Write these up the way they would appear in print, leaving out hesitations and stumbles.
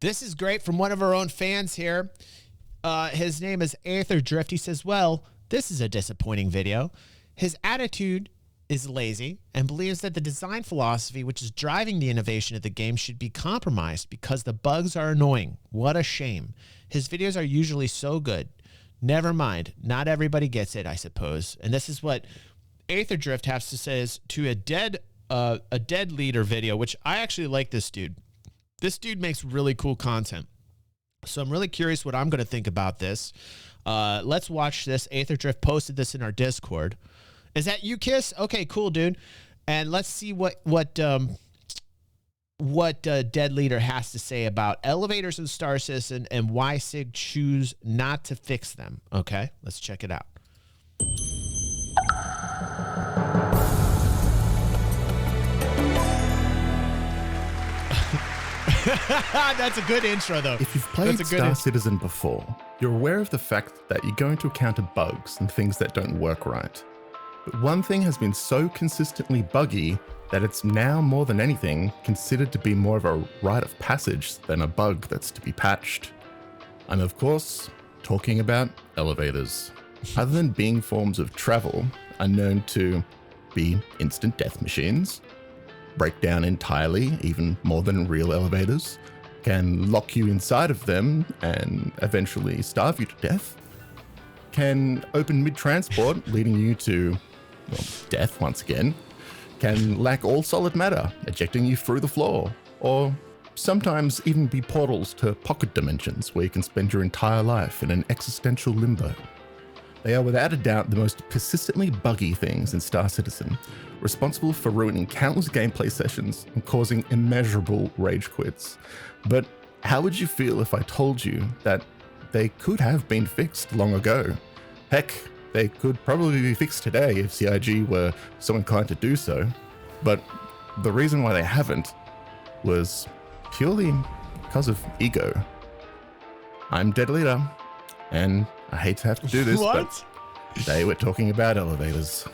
This is great from one of our own fans here. His name is Aether Drift. He says, well, this is a disappointing video. His attitude is lazy and believes that the design philosophy, which is driving the innovation of the game, should be compromised because the bugs are annoying. What a shame. His videos are usually so good. Never mind. Not everybody gets it, I suppose. And this is what Aether Drift has to say is to a dead leader video, which I actually like this dude. This dude makes really cool content. So I'm really curious what I'm going to think about this. Let's watch this. Aether Drift posted this in our Discord. Is that you, Kiss? Okay, cool, dude. And let's see what Dead Leader has to say about elevators in Star Citizen and why CIG choose not to fix them. Okay, let's check it out. That's a good intro, though. If you've played Star Citizen before, you're aware of the fact that you're going to encounter bugs and things that don't work right. But one thing has been so consistently buggy that it's now more than anything considered to be more of a rite of passage than a bug that's to be patched. I'm of course talking about elevators. Other than being forms of travel, are known to be instant death machines, break down entirely, even more than real elevators, can lock you inside of them and eventually starve you to death, can open mid-transport, leading you to, well, death once again, can lack all solid matter, ejecting you through the floor, or sometimes even be portals to pocket dimensions where you can spend your entire life in an existential limbo. They are without a doubt the most persistently buggy things in Star Citizen, responsible for ruining countless gameplay sessions and causing immeasurable rage quits. But how would you feel if I told you that they could have been fixed long ago? Heck, they could probably be fixed today if CIG were so inclined to do so. But the reason why they haven't was purely because of ego. I'm Dead Leader, and I hate to have to do this, but today we're talking about elevators.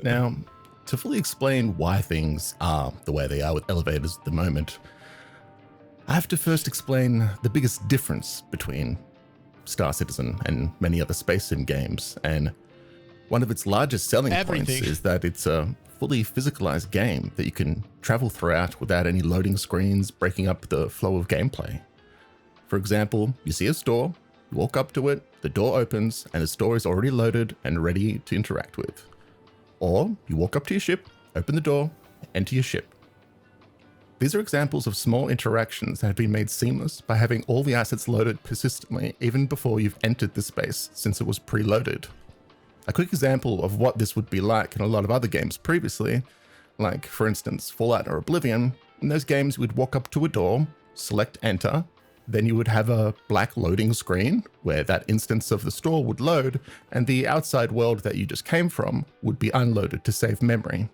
Now, to fully explain why things are the way they are with elevators at the moment, I have to first explain the biggest difference between Star Citizen and many other space sim games. And one of its largest selling points is that it's a fully physicalized game that you can travel throughout without any loading screens breaking up the flow of gameplay. For example, you see a store, you walk up to it, the door opens, and the store is already loaded and ready to interact with. Or you walk up to your ship, open the door, enter your ship. These are examples of small interactions that have been made seamless by having all the assets loaded persistently even before you've entered the space, since it was preloaded. A quick example of what this would be like in a lot of other games previously, like for instance Fallout or Oblivion, in those games we'd walk up to a door, select enter, then you would have a black loading screen where that instance of the store would load and the outside world that you just came from would be unloaded to save memory.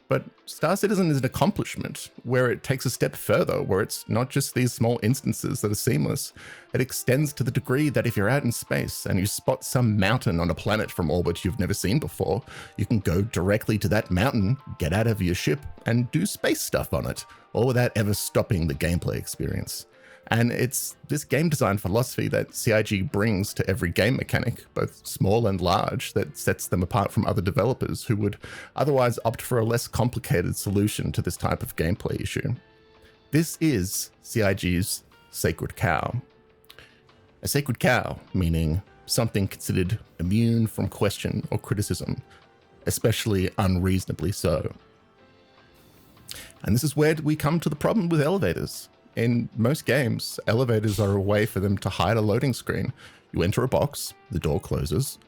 But Star Citizen is an accomplishment where it takes a step further, where it's not just these small instances that are seamless. It extends to the degree that if you're out in space and you spot some mountain on a planet from orbit you've never seen before, you can go directly to that mountain, get out of your ship, and do space stuff on it, all without ever stopping the gameplay experience. And it's this game design philosophy that CIG brings to every game mechanic, both small and large, that sets them apart from other developers who would otherwise opt for a less complicated solution to this type of gameplay issue. This is CIG's sacred cow. A sacred cow, meaning something considered immune from question or criticism, especially unreasonably so. And this is where we come to the problem with elevators. In most games, elevators are a way for them to hide a loading screen. You enter a box, the door closes.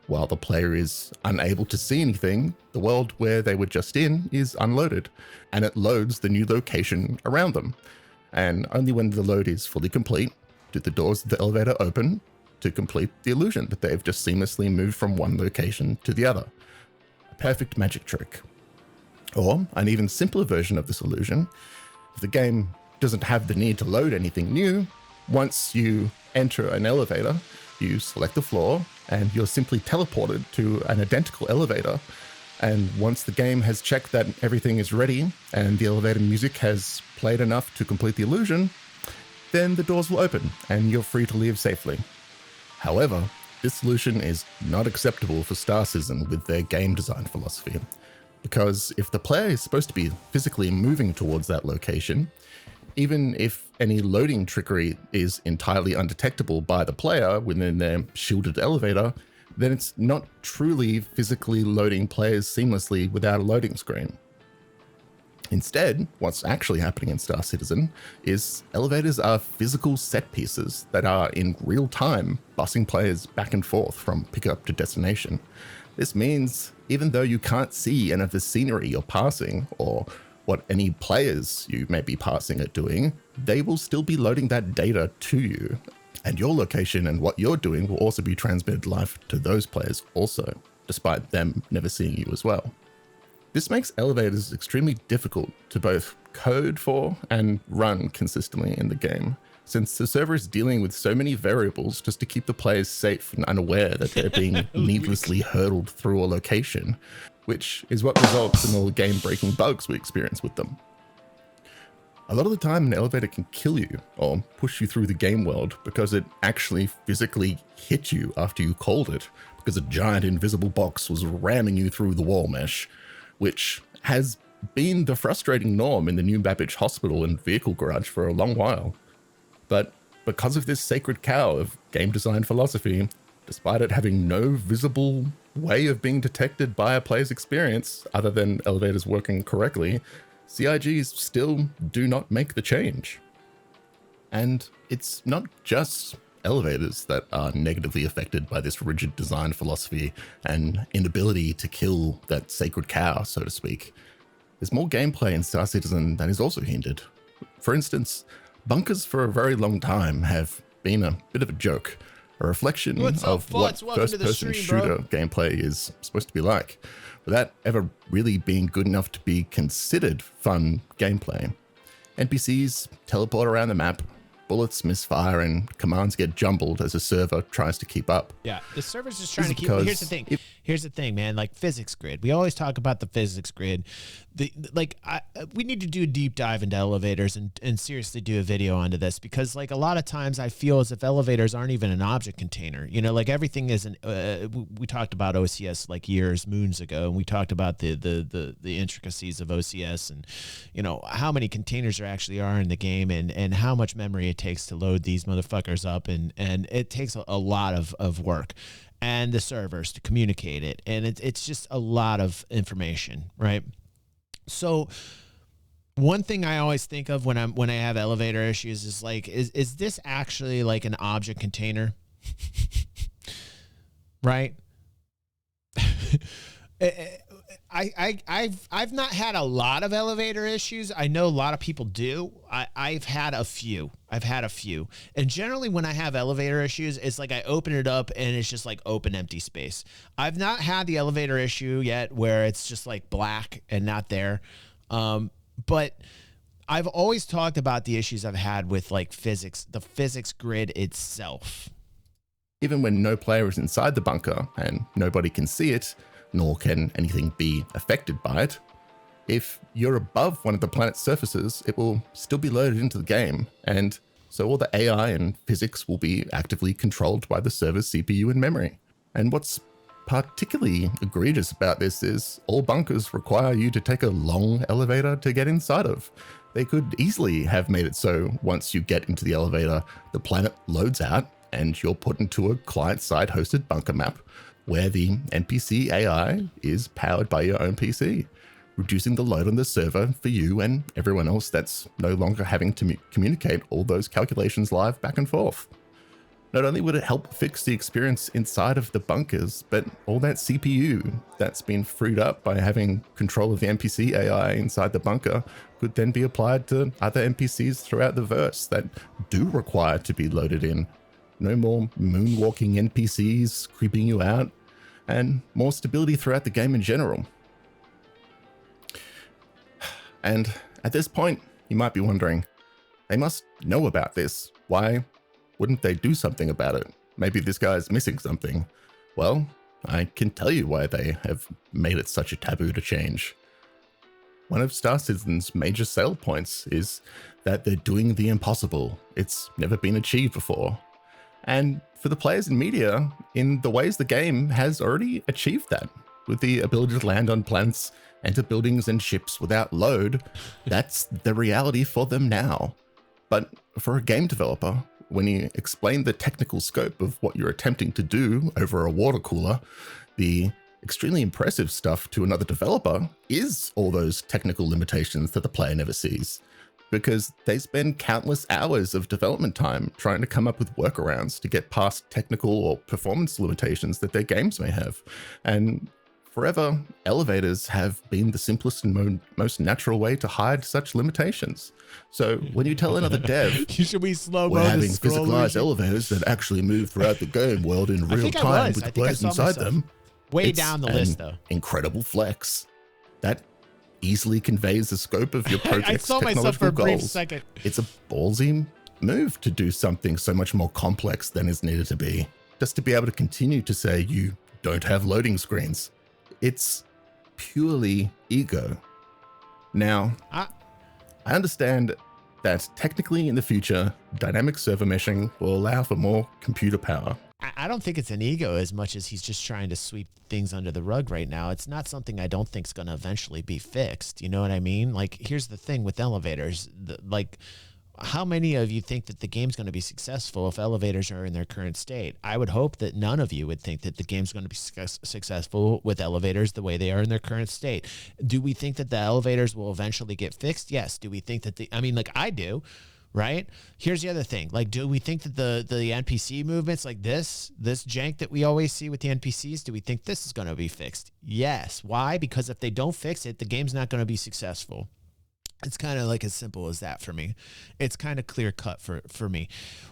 While the player is unable to see anything, the world where they were just in is unloaded, and it loads the new location around them. And only when the load is fully complete do the doors of the elevator open to complete the illusion that they've just seamlessly moved from one location to the other. A perfect magic trick. Or an even simpler version of this illusion, if the game doesn't have the need to load anything new, once you enter an elevator, you select the floor and you're simply teleported to an identical elevator And once the game has checked that everything is ready and the elevator music has played enough to complete the illusion, then the doors will open and you're free to leave safely. However, this solution is not acceptable for Star Citizen with their game design philosophy, because if the player is supposed to be physically moving towards that location, even if any loading trickery is entirely undetectable by the player within their shielded elevator, then it's not truly physically loading players seamlessly without a loading screen. Instead, what's actually happening in Star Citizen is elevators are physical set pieces that are in real time bussing players back and forth from pickup to destination. This means even though you can't see any of the scenery you're passing or what any players you may be passing are doing, they will still be loading that data to you. And your location and what you're doing will also be transmitted live to those players also, despite them never seeing you as well. This makes elevators extremely difficult to both code for and run consistently in the game, since the server is dealing with so many variables just to keep the players safe and unaware that they're being needlessly hurdled through a location, which is what results in all the game-breaking bugs we experience with them. A lot of the time, an elevator can kill you or push you through the game world because it actually physically hit you after you called it, because a giant invisible box was ramming you through the wall mesh, which has been the frustrating norm in the New Babbage Hospital and vehicle garage for a long while. But because of this sacred cow of game design philosophy, despite it having no visible way of being detected by a player's experience other than elevators working correctly, CIGs still do not make the change. And it's not just elevators that are negatively affected by this rigid design philosophy and inability to kill that sacred cow, so to speak. There's more gameplay in Star Citizen that is also hindered. For instance, bunkers for a very long time have been a bit of a joke, a reflection of what first-person shooter gameplay is supposed to be like, without ever really being good enough to be considered fun gameplay. NPCs teleport around the map, bullets misfire, and commands get jumbled as a server tries to keep up. Yeah, the server's just trying to keep. Here's the thing, man. Like physics grid, we always talk about the physics grid. We need to do a deep dive into elevators and seriously do a video onto this, because like a lot of times I feel as if elevators aren't even an object container. You know, like everything is we talked about OCS like moons ago, and we talked about the intricacies of OCS and, you know, how many containers there actually are in the game and how much memory it takes to load these motherfuckers up, and it takes a lot of work, and the servers to communicate it, and it's just a lot of information, right? So one thing I always think of when I have elevator issues is like, is this actually like an object container? Right? I've not had a lot of elevator issues. I know a lot of people do. I've had a few. And generally when I have elevator issues, it's like I open it up and it's just like open empty space. I've not had the elevator issue yet where it's just like black and not there. But I've always talked about the issues I've had with like physics, the physics grid itself. Even when no player is inside the bunker and nobody can see it, nor can anything be affected by it, if you're above one of the planet's surfaces, it will still be loaded into the game, and so all the AI and physics will be actively controlled by the server's CPU and memory. And what's particularly egregious about this is all bunkers require you to take a long elevator to get inside of. They could easily have made it so once you get into the elevator, the planet loads out and you're put into a client-side hosted bunker map where the NPC AI is powered by your own PC, reducing the load on the server for you and everyone else that's no longer having to communicate all those calculations live back and forth. Not only would it help fix the experience inside of the bunkers, but all that CPU that's been freed up by having control of the NPC AI inside the bunker could then be applied to other NPCs throughout the verse that do require to be loaded in. No more moonwalking NPCs creeping you out, and more stability throughout the game in general. And at this point, you might be wondering, they must know about this. Why wouldn't they do something about it? Maybe this guy's missing something. Well, I can tell you why they have made it such a taboo to change. One of Star Citizen's major sale points is that they're doing the impossible. It's never been achieved before. And for the players in media, in the ways the game has already achieved that, with the ability to land on planets, enter buildings and ships without load, that's the reality for them now. But for a game developer, when you explain the technical scope of what you're attempting to do over a water cooler, the extremely impressive stuff to another developer is all those technical limitations that the player never sees, because they spend countless hours of development time trying to come up with workarounds to get past technical or performance limitations that their games may have. And forever, elevators have been the simplest and most natural way to hide such limitations. So when you tell another dev, should we slow we're having physicalized elevators that actually move throughout the game world in real time with players inside them, way down the list though. Incredible flex. That easily conveys the scope of your project's I saw myself for a brief goals. second. It's a ballsy move to do something so much more complex than is needed to be. Just to be able to continue to say you don't have loading screens. It's purely ego. Now, I understand that technically in the future, dynamic server meshing will allow for more computer power. I don't think it's an ego as much as he's just trying to sweep things under the rug right now. It's not something I don't think is going to eventually be fixed. You know what I mean? Like, here's the thing with elevators. How many of you think that the game's going to be successful if elevators are in their current state? I would hope that none of you would think that the game's going to be successful with elevators the way they are in their current state. Do we think that the elevators will eventually get fixed? Yes. Do we think that I do. Right? Here's the other thing. Like, do we think that the NPC movements like this jank that we always see with the NPCs, do we think this is going to be fixed? Yes. Why? Because if they don't fix it, the game's not going to be successful. It's kind of like as simple as that for me. It's kind of clear cut for me.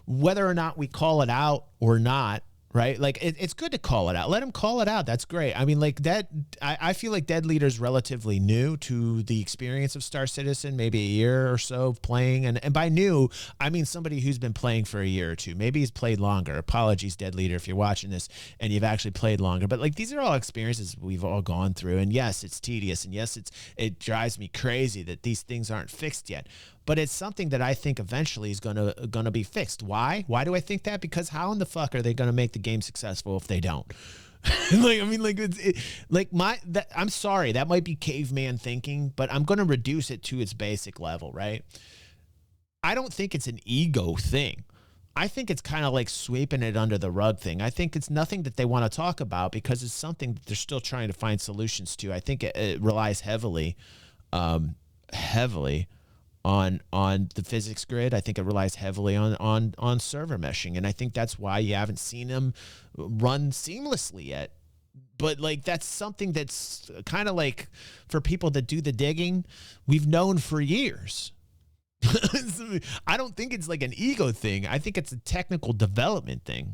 Whether or not we call it out or not, right? Like, it's good to call it out. Let him call it out. That's great. I mean, like that, I feel like Dead Leader's relatively new to the experience of Star Citizen, maybe a year or so of playing. And by new, I mean somebody who's been playing for a year or two. Maybe he's played longer. Apologies, Dead Leader, if you're watching this and you've actually played longer. But like, these are all experiences we've all gone through. And yes, it's tedious. And yes, it drives me crazy that these things aren't fixed yet. But it's something that I think eventually is gonna be fixed. Why? Why do I think that? Because how in the fuck are they gonna make the game successful if they don't? I'm sorry, that might be caveman thinking, but I'm gonna reduce it to its basic level, right? I don't think it's an ego thing. I think it's kind of like sweeping it under the rug thing. I think it's nothing that they want to talk about because it's something that they're still trying to find solutions to. I think it relies heavily on the physics grid. I think it relies heavily on server meshing. And I think that's why you haven't seen them run seamlessly yet. But like, that's something that's kind of like for people that do the digging, we've known for years. I don't think it's like an ego thing. I think it's a technical development thing.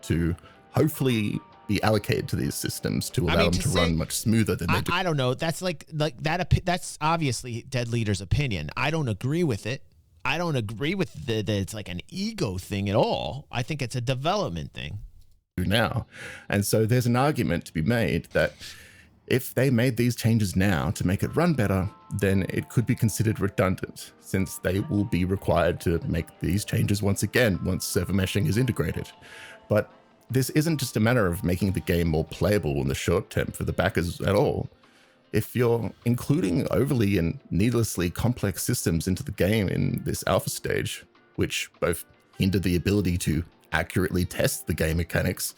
To hopefully be allocated to these systems to allow them to run much smoother than they do. I don't know. That's like that. That's obviously Dead Leader's opinion. I don't agree with it. I don't agree with that it's like an ego thing at all. I think it's a development thing. Now, and so there's an argument to be made that if they made these changes now to make it run better, then it could be considered redundant, since they will be required to make these changes once again once server meshing is integrated. But this isn't just a matter of making the game more playable in the short term for the backers at all. If you're including overly and needlessly complex systems into the game in this alpha stage, which both hinder the ability to accurately test the game mechanics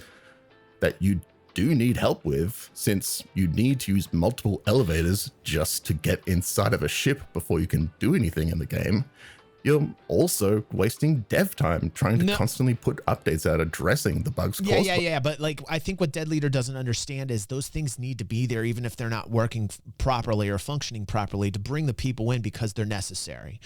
that you do need help with, since you need to use multiple elevators just to get inside of a ship before you can do anything in the game, you're also wasting dev time trying to constantly put updates out addressing the bugs caused. Yeah. But like, I think what Dead Leader doesn't understand is those things need to be there, even if they're not working properly or functioning properly, to bring the people in because they're necessary.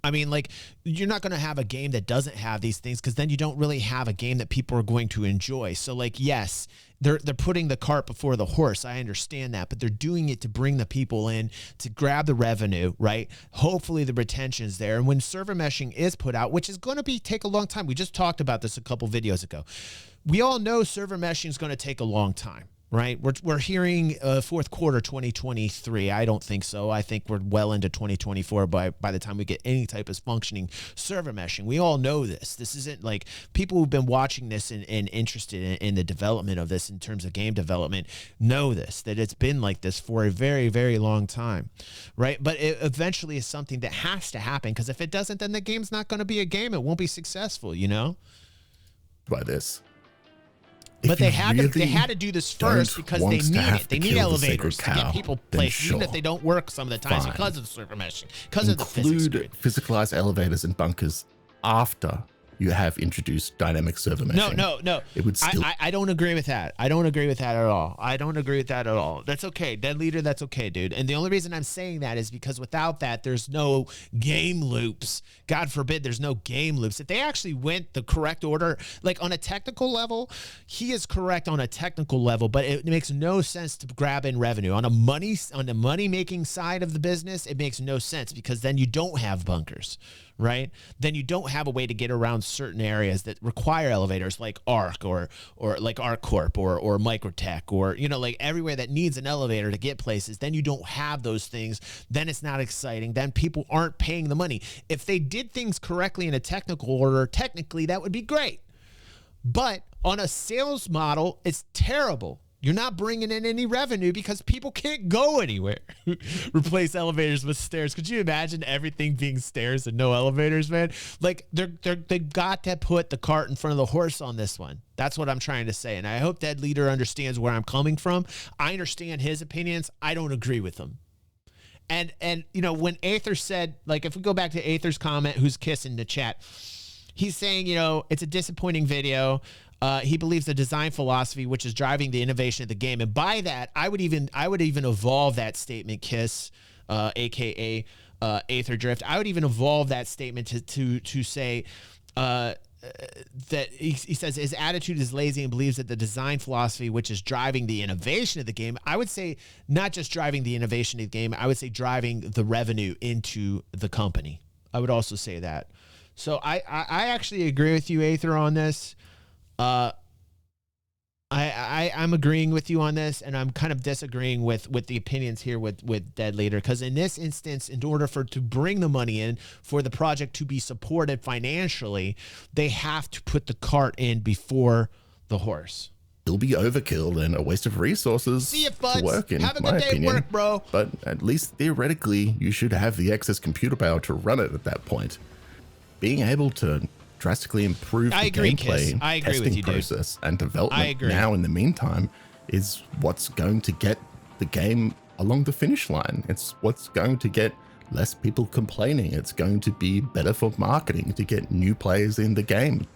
I mean, like, you're not going to have a game that doesn't have these things because then you don't really have a game that people are going to enjoy. So like, yes, they're putting the cart before the horse. I understand that, but they're doing it to bring the people in, to grab the revenue, right? Hopefully the retention's there. And when server meshing is put out, which is going to take a long time. We just talked about this a couple videos ago. We all know server meshing is going to take a long time. Right, we're hearing fourth quarter 2023. I don't think so. I think we're well into 2024 by the time we get any type of functioning server meshing. We all know this. This isn't like people who've been watching this and interested in the development of this in terms of game development know this, that it's been like this for a very, very long time, right? But it eventually is something that has to happen, because if it doesn't, then the game's not going to be a game. It won't be successful, you know? By this. But they had to do this first because they need it. They need elevators to get people places, even if they don't work some of the times because of the server meshing, because of the physics grid. Physicalized elevators and bunkers after you have introduced dynamic server meshing. No. It would still. I don't agree with that. I don't agree with that at all. I don't agree with that at all. That's okay. Dead Leader, that's okay, dude. And the only reason I'm saying that is because without that, there's no game loops. God forbid there's no game loops. If they actually went the correct order, like on a technical level, he is correct on a technical level, but it makes no sense to grab in revenue. On the money-making side of the business, it makes no sense, because then you don't have bunkers. Right? Then you don't have a way to get around certain areas that require elevators, like Arc or like ArcCorp or Microtech, or, you know, like everywhere that needs an elevator to get places. Then you don't have those things. Then it's not exciting. Then people aren't paying the money. If they did things correctly in a technical order, technically that would be great. But on a sales model, it's terrible. You're not bringing in any revenue because people can't go anywhere. Replace elevators with stairs. Could you imagine everything being stairs and no elevators, man? Like they've got to put the cart in front of the horse on this one. That's what I'm trying to say. And I hope Dead Leader understands where I'm coming from. I understand his opinions. I don't agree with them. And you know, when Aether said, like, if we go back to Aether's comment, who's kissing the chat, he's saying, you know, it's a disappointing video. He believes the design philosophy, which is driving the innovation of the game. And by that, I would even evolve that statement, Kiss, aka Aether Drift. I would even evolve that statement to say that he says his attitude is lazy and believes that the design philosophy, which is driving the innovation of the game, I would say not just driving the innovation of the game, I would say driving the revenue into the company. I would also say that. So I actually agree with you, Aether, on this. I'm agreeing with you on this, and I'm kind of disagreeing with the opinions here with Dead Leader, because in this instance, in order to bring the money in for the project to be supported financially, they have to put the cart in before the horse. It'll be overkill and a waste of resources. See you, buds. To work in, have a my good day opinion. at work, bro. But at least theoretically, you should have the excess computer power to run it at that point. Being able to drastically improve the gameplay, testing process, and development now in the meantime is what's going to get the game along the finish line. It's what's going to get less people complaining. It's going to be better for marketing to get new players in the game.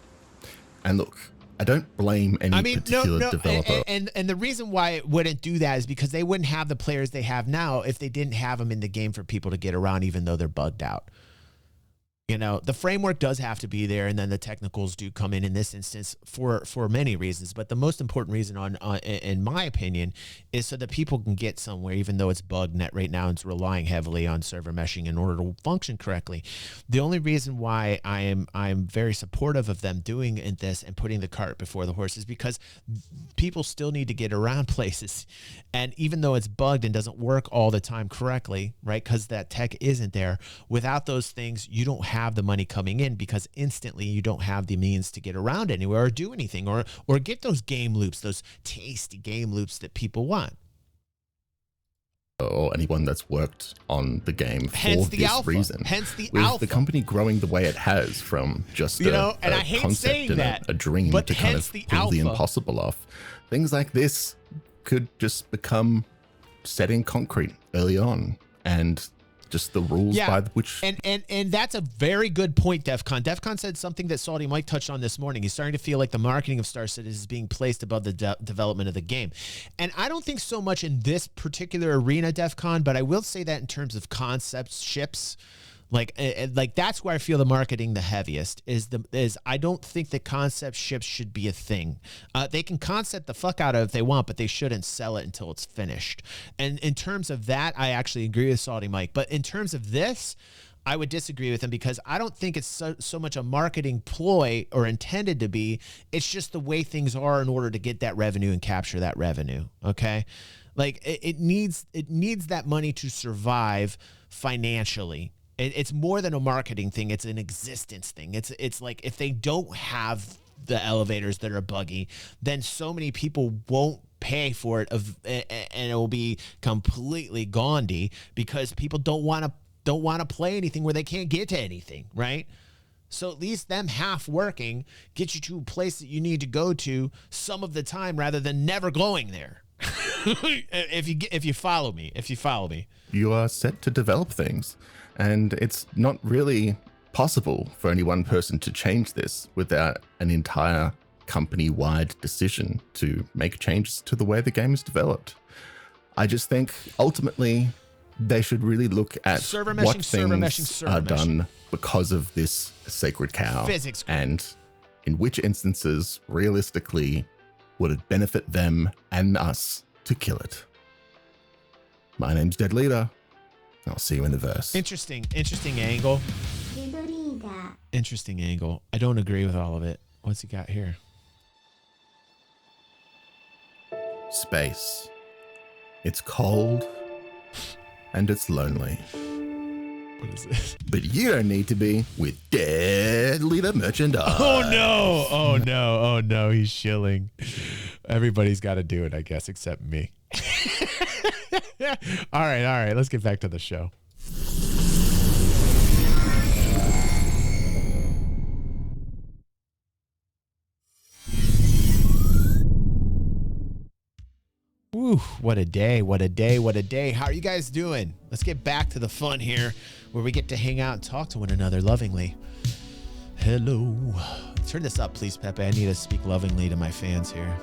And look, I don't blame any particular developer. And the reason why it wouldn't do that is because they wouldn't have the players they have now if they didn't have them in the game for people to get around, even though they're bugged out. You know, the framework does have to be there, and then the technicals do come in this instance for many reasons. But the most important reason, in my opinion, is so that people can get somewhere, even though it's bugged net right now and it's relying heavily on server meshing in order to function correctly. The only reason why I'm very supportive of them doing this and putting the cart before the horse is because people still need to get around places. And even though it's bugged and doesn't work all the time correctly, right, because that tech isn't there, without those things, you don't have the money coming in, because instantly you don't have the means to get around anywhere or do anything or get those game loops, those tasty game loops that people want. Or anyone that's worked on the game for this reason. Hence the with alpha. The company growing the way it has from just a concept and a dream to kind of pull the impossible off. Things like this could just become set in concrete early on, and just the rules by which. And that's a very good point, DEFCON. DEFCON said something that Salty Mike touched on this morning. He's starting to feel like the marketing of Star Citizen is being placed above the development of the game. And I don't think so much in this particular arena, DEFCON, but I will say that in terms of concepts, ships, Like that's where I feel the marketing the heaviest is I don't think that concept ships should be a thing. They can concept the fuck out of it if they want, but they shouldn't sell it until it's finished. And in terms of that, I actually agree with Salty Mike. But in terms of this, I would disagree with him because I don't think it's so much a marketing ploy or intended to be. It's just the way things are in order to get that revenue and capture that revenue. Okay. Like it needs that money to survive financially. It's more than a marketing thing. It's an existence thing. It's like if they don't have the elevators that are buggy, then so many people won't pay for it, and it will be completely gaudy because people don't want to play anything where they can't get to anything, right? So at least them half working get you to a place that you need to go to some of the time rather than never going there. if you follow me, you are set to develop things. And it's not really possible for any one person to change this without an entire company-wide decision to make changes to the way the game is developed. I just think ultimately they should really look at what things are done because of this sacred cow. Physics. And in which instances, realistically, would it benefit them and us to kill it. My name's Dead Leader. I'll see you in the verse. Interesting angle. Interesting angle. I don't agree with all of it. What's he got here? Space. It's cold and it's lonely. What is this? But you don't need to be with Dead Leader merchandise. Oh no, he's shilling. Everybody's got to do it, I guess, except me. All right, let's get back to the show. Woo, what a day. How are you guys doing? Let's get back to the fun here where we get to hang out and talk to one another lovingly. Hello. Turn this up, please, Pepe. I need to speak lovingly to my fans here.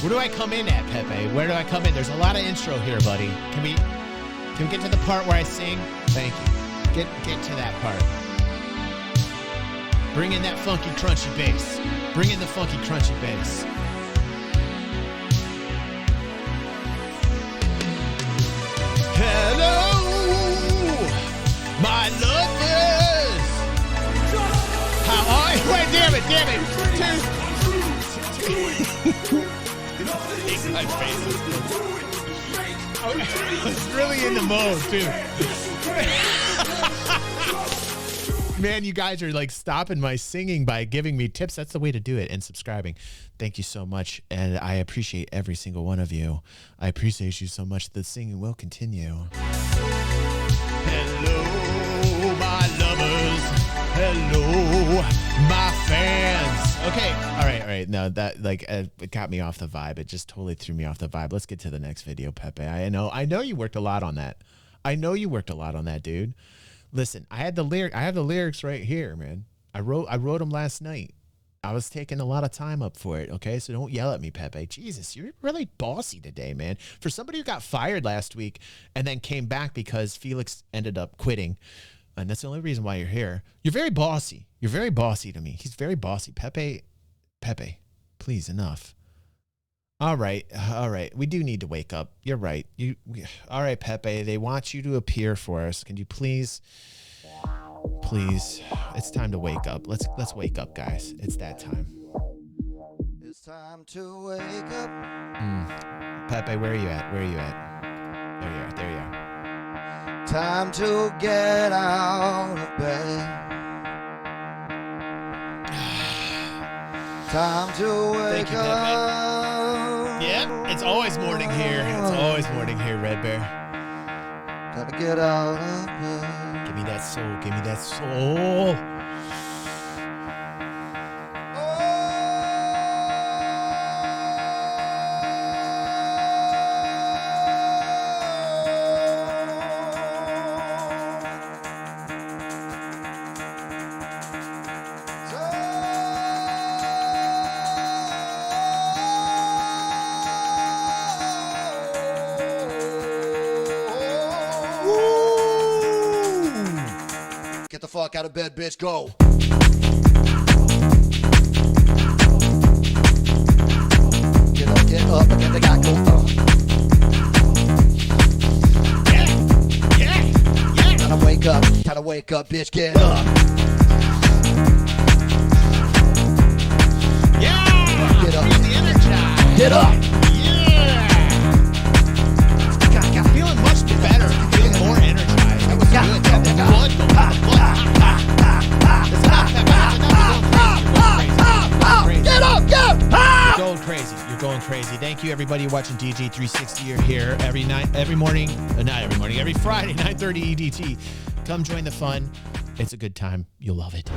Where do I come in at, Pepe? Where do I come in? There's a lot of intro here, buddy. Can we get to the part where I sing? Thank you. Get to that part. Bring in that funky, crunchy bass. Bring in the funky, crunchy bass. Hello, my lovers. How are you? Wait, damn it. My face. I was really in the mode, too. Man, you guys are like stopping my singing by giving me tips. That's the way to do it, and subscribing. Thank you so much, and I appreciate every single one of you. I appreciate you so much. The singing will continue. Hello, my lovers. Hello, my fans. Okay, all right. No, that it got me off the vibe. It just totally threw me off the vibe. Let's get to the next video, Pepe. I know you worked a lot on that. Dude. Listen, I have the lyrics right here, man. I wrote them last night. I was taking a lot of time up for it, okay? So don't yell at me, Pepe. Jesus, you're really bossy today, man. For somebody who got fired last week and then came back because Felix ended up quitting, and that's the only reason why you're here. You're very bossy. You're very bossy to me. He's very bossy. Pepe, please, enough. All right. We do need to wake up. You're right. All right, Pepe. They want you to appear for us. Can you please? It's time to wake up. Let's wake up, guys. It's that time. It's time to wake up. Pepe, where are you at? There you are. Time to get out of bed. Time to wake up. Yep, it's always morning here. Red Bear. Gotta get out of bed. Give me that soul. fuck out of bed, bitch. Go. Get up, and they got go. Yeah. Gotta wake up, bitch. Get up. Yeah. Get up. Feeling energized. Get up. Yeah. Got feeling much better. Feeling more energized. That was good. That was blood going. Get up, You're going crazy. You're going crazy. Thank you, everybody watching DJ 360. You're here every night, every morning. Not every morning. Every Friday, 9:30 EDT. Come join the fun. It's a good time. You'll love it.